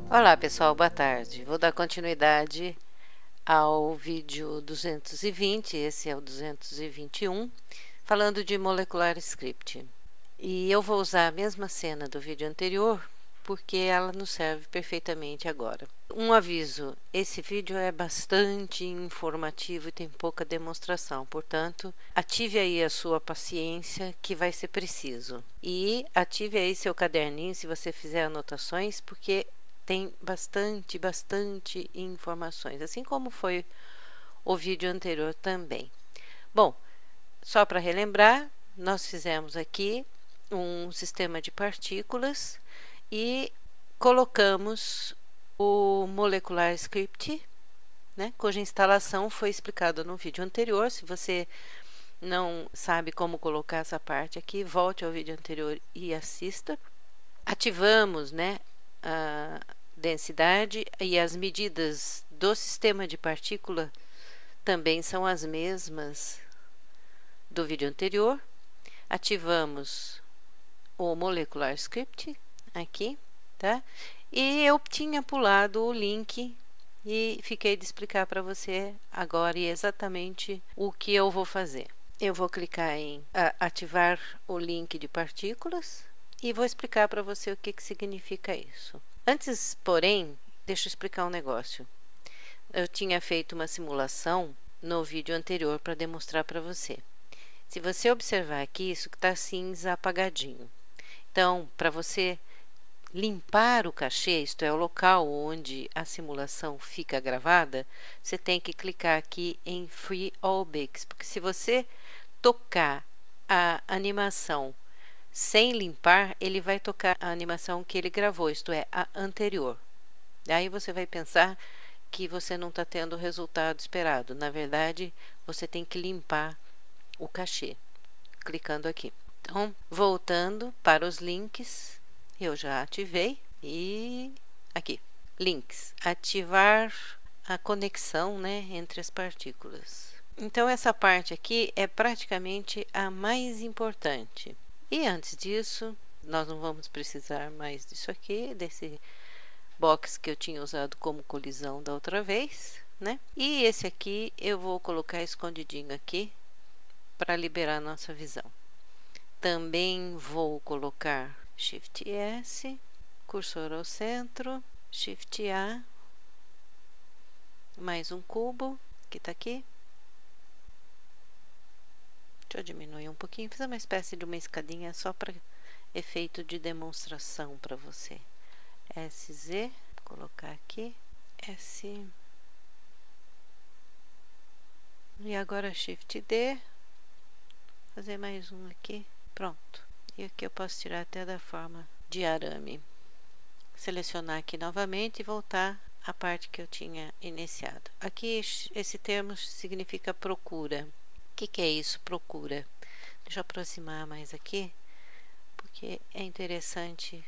Olá pessoal, boa tarde. Vou dar continuidade ao vídeo 220, esse é o 221, falando de Molecular Script. E eu vou usar a mesma cena do vídeo anterior, porque ela nos serve perfeitamente agora. Um aviso, esse vídeo é bastante informativo e tem pouca demonstração, portanto, ative aí a sua paciência que vai ser preciso. E ative aí seu caderninho se você fizer anotações, porque tem bastante informações, assim como foi o vídeo anterior também. Bom, só para relembrar, nós fizemos aqui um sistema de partículas e colocamos o Molecular Script, né, cuja instalação foi explicada no vídeo anterior. Se você não sabe como colocar essa parte aqui, volte ao vídeo anterior e assista. Ativamos, né, a densidade e as medidas do sistema de partícula também são as mesmas do vídeo anterior. Ativamos o Molecular Script aqui, tá? E eu tinha pulado o link e fiquei de explicar para você agora exatamente o que eu vou fazer. Eu vou clicar em ativar o link de partículas e vou explicar para você o que significa isso. Antes, porém, deixa eu explicar um negócio. Eu tinha feito uma simulação no vídeo anterior para demonstrar para você. Se você observar aqui, isso que está cinza apagadinho. Então, para você limpar o cachê, isto é, o local onde a simulação fica gravada, você tem que clicar aqui em Free All Bits, porque se você tocar a animação sem limpar, ele vai tocar a animação que ele gravou, isto é, a anterior. Aí você vai pensar que você não está tendo o resultado esperado. Na verdade, você tem que limpar o cachê, clicando aqui. Então, voltando para os links, eu já ativei e aqui, links, ativar a conexão, né, entre as partículas. Então, essa parte aqui é praticamente a mais importante. E antes disso, nós não vamos precisar mais disso aqui, desse box que eu tinha usado como colisão da outra vez, né? E esse aqui eu vou colocar escondidinho aqui para liberar a nossa visão. Também vou colocar Shift S, cursor ao centro, Shift A, mais um cubo que está aqui. Deixa eu diminuir um pouquinho, fiz uma espécie de uma escadinha só para efeito de demonstração para você. SZ, vou colocar aqui, S, e agora Shift D, fazer mais um aqui, pronto. E aqui eu posso tirar até da forma de arame. Selecionar aqui novamente e voltar à parte que eu tinha iniciado. Aqui esse termo significa procura. O que é isso, procura? Deixa eu aproximar mais aqui, porque é interessante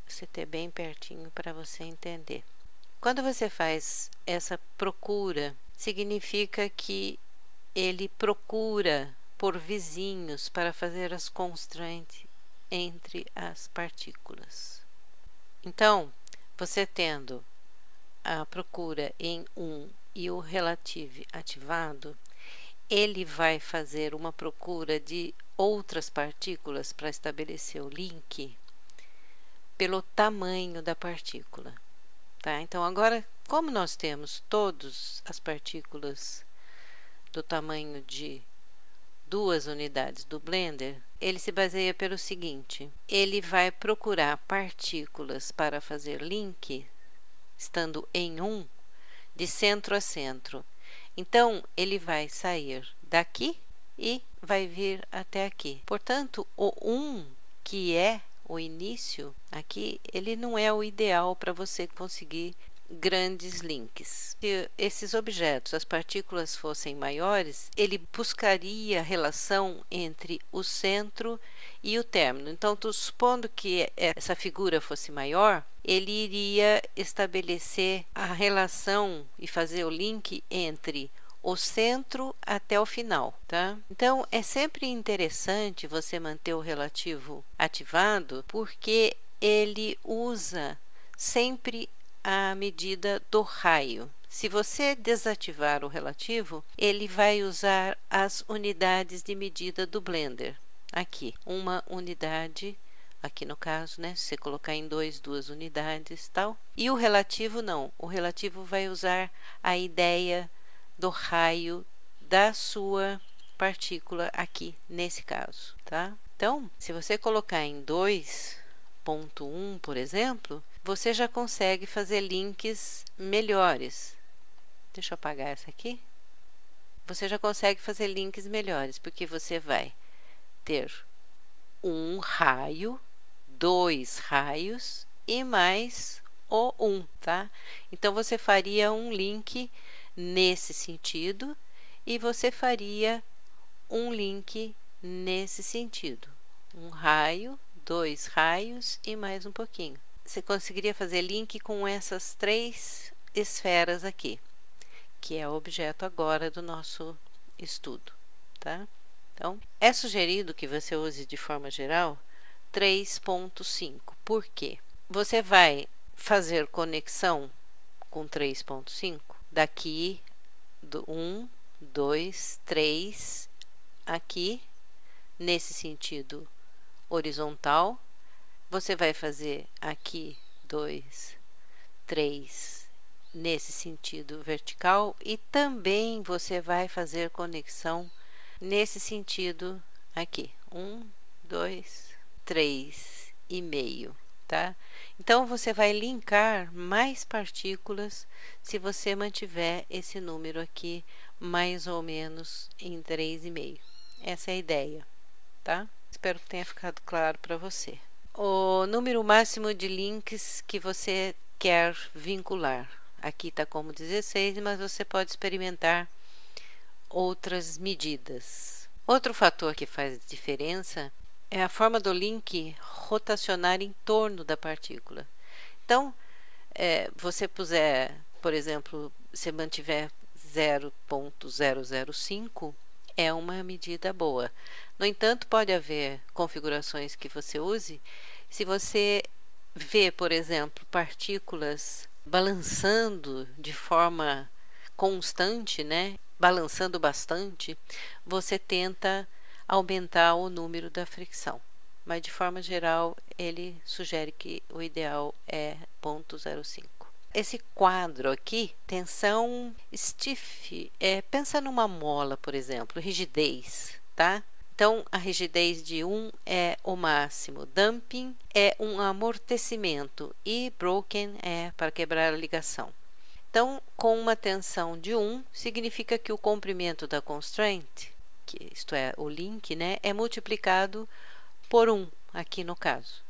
você ter bem pertinho para você entender. Quando você faz essa procura, significa que ele procura por vizinhos para fazer as constraints entre as partículas. Então, você tendo a procura em 1 e o relative ativado, ele vai fazer uma procura de outras partículas para estabelecer o link pelo tamanho da partícula, tá? Então, agora, como nós temos todas as partículas do tamanho de 2 unidades do Blender, ele se baseia pelo seguinte: ele vai procurar partículas para fazer link, estando em 1, de centro a centro. Então, ele vai sair daqui e vai vir até aqui. Portanto, o 1, que é o início aqui, ele não é o ideal para você conseguir grandes links. Se esses objetos, as partículas fossem maiores, ele buscaria a relação entre o centro e o término. Então, supondo que essa figura fosse maior, ele iria estabelecer a relação e fazer o link entre o centro até o final, tá? Então, é sempre interessante você manter o relativo ativado, porque ele usa sempre a medida do raio. Se você desativar o relativo, ele vai usar as unidades de medida do Blender. Aqui, uma unidade, aqui no caso, né? Se você colocar em 2, 2 unidades, tal. E o relativo não. O relativo vai usar a ideia do raio da sua partícula aqui, nesse caso, tá? Então, se você colocar em 2.1, por exemplo, você já consegue fazer links melhores. Deixa eu apagar essa aqui. Você já consegue fazer links melhores, porque você vai ter um raio, 2 raios e mais o 1, tá? Então, você faria um link nesse sentido e você faria um link nesse sentido. Um raio, 2 raios e mais um pouquinho. Você conseguiria fazer link com essas 3 esferas aqui, que é o objeto agora do nosso estudo, tá? Então, é sugerido que você use de forma geral 3.5. Por quê? Você vai fazer conexão com 3.5 daqui do 1, 2, 3 aqui nesse sentido horizontal. Você vai fazer aqui 2, 3 nesse sentido vertical e também você vai fazer conexão nesse sentido aqui, 1, 2, 3 e meio, tá? Então, você vai linkar mais partículas se você mantiver esse número aqui mais ou menos em 3,5. Essa é a ideia, tá? Espero que tenha ficado claro para você. O número máximo de links que você quer vincular. Aqui está como 16, mas você pode experimentar outras medidas. Outro fator que faz diferença é a forma do link rotacionar em torno da partícula. Então, você puser, por exemplo, se mantiver 0.005, é uma medida boa. No entanto, pode haver configurações que você use. Se você vê, por exemplo, partículas balançando de forma constante, né? Balançando bastante, você tenta aumentar o número da fricção. Mas, de forma geral, ele sugere que o ideal é 0.05. Esse quadro aqui, tensão stiff, pensa numa mola, por exemplo, rigidez, tá? Então, a rigidez de 1 é o máximo, damping é um amortecimento e broken é para quebrar a ligação. Então, com uma tensão de 1, significa que o comprimento da constraint, isto é, o link, né, é multiplicado por 1, aqui no caso,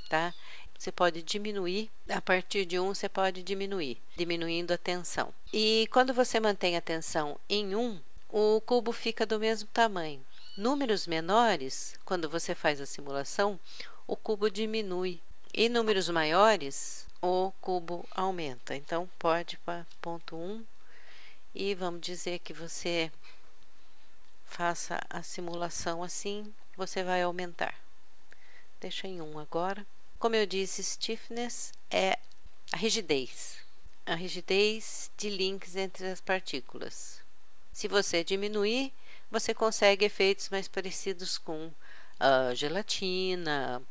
tá? Você pode diminuir, a partir de 1 você pode diminuir, diminuindo a tensão. E quando você mantém a tensão em 1, o cubo fica do mesmo tamanho. Números menores, quando você faz a simulação, o cubo diminui. E números maiores, o cubo aumenta. Então, pode para 0.1 e vamos dizer que você faça a simulação assim, você vai aumentar. Deixa em 1 agora. Como eu disse, stiffness é a rigidez de links entre as partículas. Se você diminuir, você consegue efeitos mais parecidos com gelatina,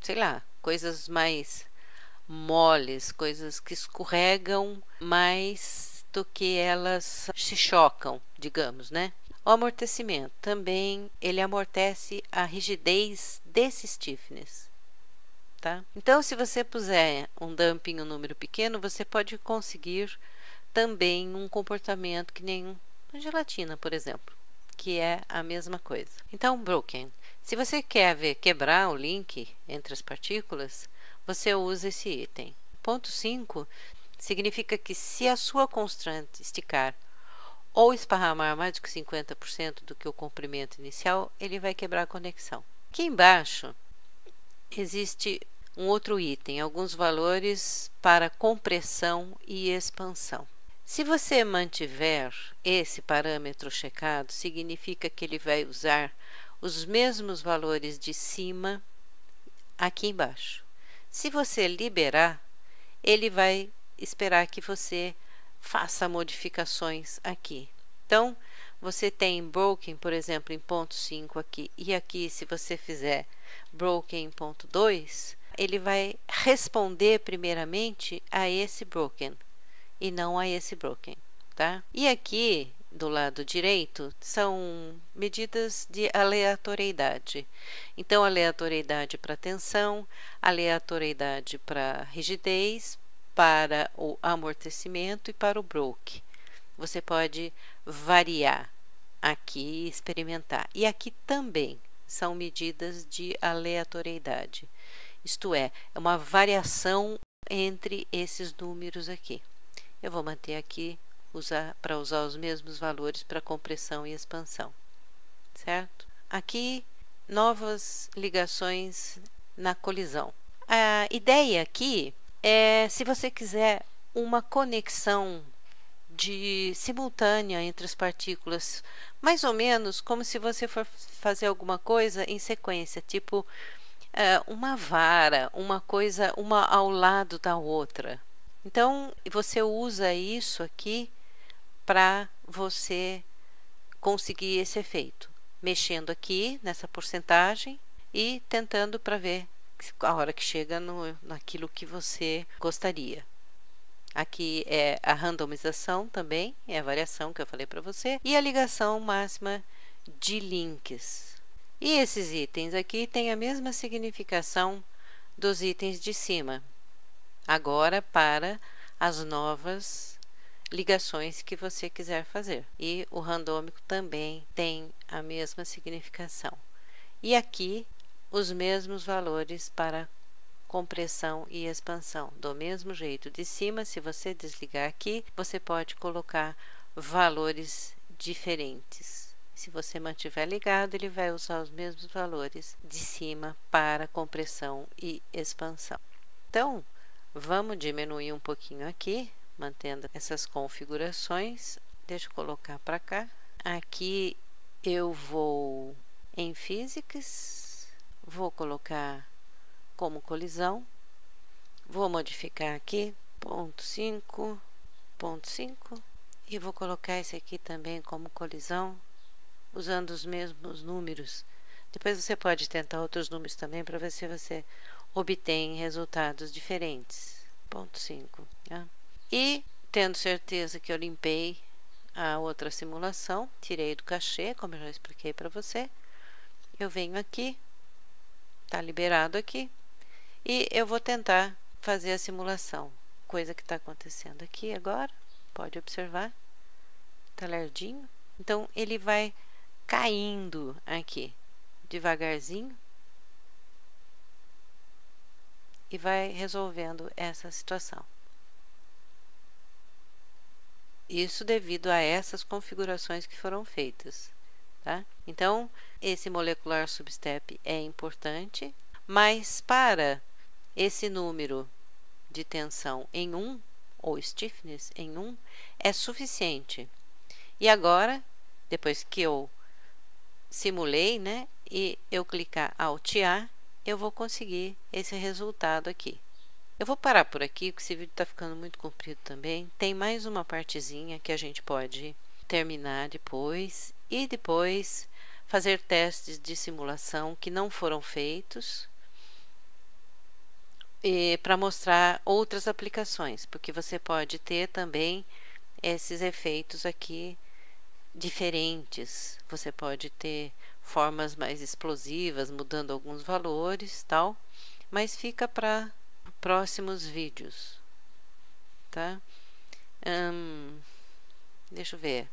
sei lá, coisas mais moles, coisas que escorregam mais do que elas se chocam, digamos, né? O amortecimento também, ele amortece a rigidez desse stiffness, tá? Então, se você puser um damping em um número pequeno, você pode conseguir também um comportamento que nem uma gelatina, por exemplo, que é a mesma coisa. Então, broken. Se você quer quebrar o link entre as partículas, você usa esse item. Ponto 5 significa que se a sua constraint esticar ou esparramar mais de 50% do que o comprimento inicial, ele vai quebrar a conexão. Aqui embaixo existe um outro item, alguns valores para compressão e expansão. Se você mantiver esse parâmetro checado, significa que ele vai usar os mesmos valores de cima aqui embaixo. Se você liberar, ele vai esperar que você faça modificações aqui. Então, você tem broken, por exemplo, em ponto 5 aqui, e aqui, se você fizer broken em ponto 2, ele vai responder primeiramente a esse broken e não a esse broken, tá? E aqui, do lado direito, são medidas de aleatoriedade. Então, aleatoriedade para tensão, aleatoriedade para rigidez, para o amortecimento e para o broke. Você pode variar aqui e experimentar. E aqui também são medidas de aleatoriedade. Isto é uma variação entre esses números aqui. Eu vou manter aqui para usar os mesmos valores para compressão e expansão, certo? Aqui, novas ligações na colisão. A ideia aqui é, se você quiser uma conexão simultânea entre as partículas, mais ou menos como se você for fazer alguma coisa em sequência, tipo uma vara, uma coisa, uma ao lado da outra. Então, você usa isso aqui para você conseguir esse efeito, mexendo aqui nessa porcentagem e tentando para ver a hora que chega naquilo que você gostaria. Aqui é a randomização também, é a variação que eu falei para você, e a ligação máxima de links. E esses itens aqui têm a mesma significação dos itens de cima, agora para as novas ligações que você quiser fazer. E o randômico também tem a mesma significação. E aqui os mesmos valores para compressão e expansão. Do mesmo jeito, de cima, se você desligar aqui, você pode colocar valores diferentes. Se você mantiver ligado, ele vai usar os mesmos valores de cima para compressão e expansão. Então, vamos diminuir um pouquinho aqui, mantendo essas configurações. Deixa eu colocar para cá. Aqui eu vou em Physics, vou colocar como colisão, vou modificar aqui, ponto 5, e vou colocar esse aqui também como colisão, usando os mesmos números. Depois você pode tentar outros números também para ver se você obtém resultados diferentes. Ponto 5. Tá? E, tendo certeza que eu limpei a outra simulação, tirei do cachê, como eu já expliquei para você, eu venho aqui, está liberado aqui, e eu vou tentar fazer a simulação. Coisa que está acontecendo aqui agora, pode observar, está lerdinho. Então, ele vai caindo aqui, devagarzinho, e vai resolvendo essa situação. Isso devido a essas configurações que foram feitas, tá? Então, esse molecular substep é importante, mas para esse número de tensão em 1, ou stiffness em 1, é suficiente. E agora, depois que eu simulei, né, e eu clicar Alt A, eu vou conseguir esse resultado aqui. Eu vou parar por aqui, porque esse vídeo está ficando muito comprido também. Tem mais uma partezinha que a gente pode terminar depois, e depois fazer testes de simulação que não foram feitos, para mostrar outras aplicações, porque você pode ter também esses efeitos aqui diferentes. Você pode ter formas mais explosivas, mudando alguns valores, tal, mas fica para próximos vídeos, tá? Deixa eu ver,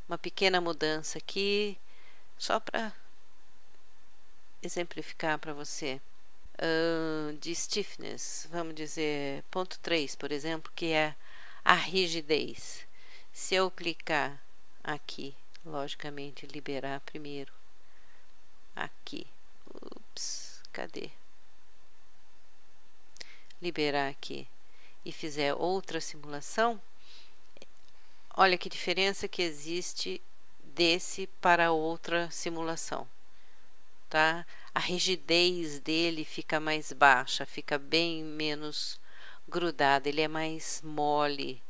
uma pequena mudança aqui, só para exemplificar para você. De stiffness, vamos dizer, ponto 3, por exemplo, que é a rigidez. Se eu clicar aqui, logicamente, liberar primeiro, aqui, cadê? Liberar aqui e fizer outra simulação, olha que diferença que existe desse para outra simulação. tá? A rigidez dele fica mais baixa, fica bem menos grudado, ele é mais mole.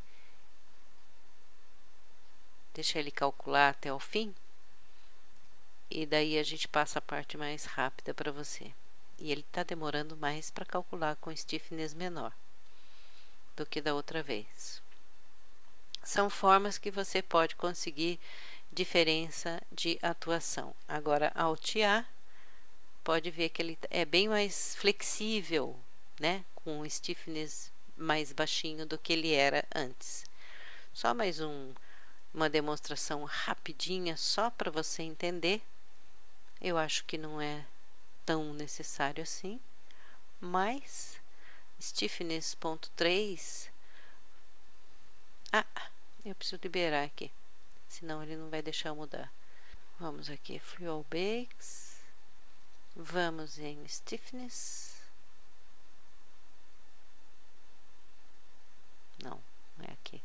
Deixa ele calcular até o fim. E daí a gente passa a parte mais rápida para você. E ele está demorando mais para calcular com stiffness menor do que da outra vez. São formas que você pode conseguir diferença de atuação. Agora, altear, pode ver que ele é bem mais flexível, né? Com um stiffness mais baixinho do que ele era antes. Só mais uma demonstração rapidinha, só para você entender. Eu acho que não é tão necessário assim, mas stiffness.3. Eu preciso liberar aqui, senão ele não vai deixar eu mudar. Vamos aqui, Free All Bakes. Vamos em stiffness. Não é aqui.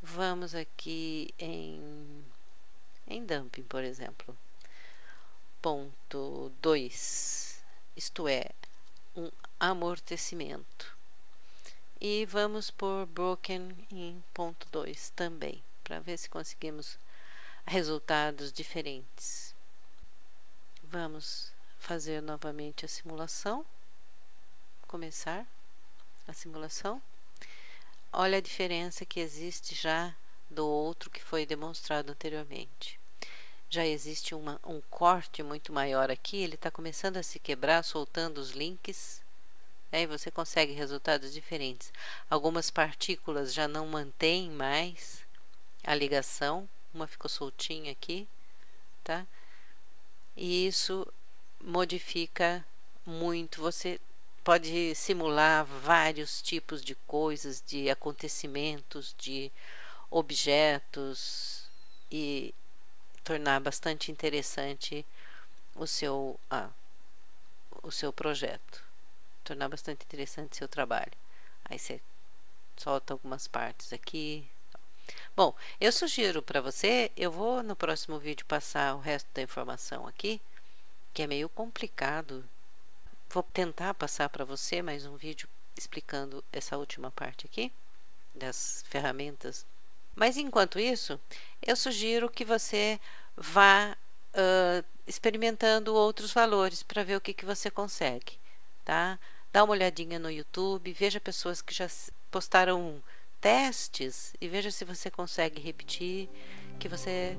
Vamos aqui em dumping, por exemplo. Ponto 2, isto é, um amortecimento. E vamos por broken em ponto 2 também, para ver se conseguimos resultados diferentes. Vamos fazer novamente a simulação. Começar a simulação. Olha a diferença que existe já do outro que foi demonstrado anteriormente. Já existe um corte muito maior aqui, ele está começando a se quebrar, soltando os links. Aí você consegue resultados diferentes. Algumas partículas já não mantêm mais a ligação, uma ficou soltinha aqui, tá? E isso modifica muito. Você pode simular vários tipos de coisas, de acontecimentos, de objetos e tornar bastante interessante o seu projeto, tornar bastante interessante o seu trabalho. Aí você solta algumas partes aqui. Bom, eu sugiro para você, eu vou no próximo vídeo passar o resto da informação aqui, que é meio complicado. Vou tentar passar para você mais um vídeo explicando essa última parte aqui das ferramentas. Mas enquanto isso, eu sugiro que você vá experimentando outros valores para ver o que você consegue, tá? Dá uma olhadinha no YouTube, veja pessoas que já postaram testes e veja se você consegue repetir, que você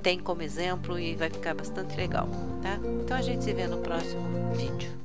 tem como exemplo e vai ficar bastante legal, tá? Então a gente se vê no próximo vídeo.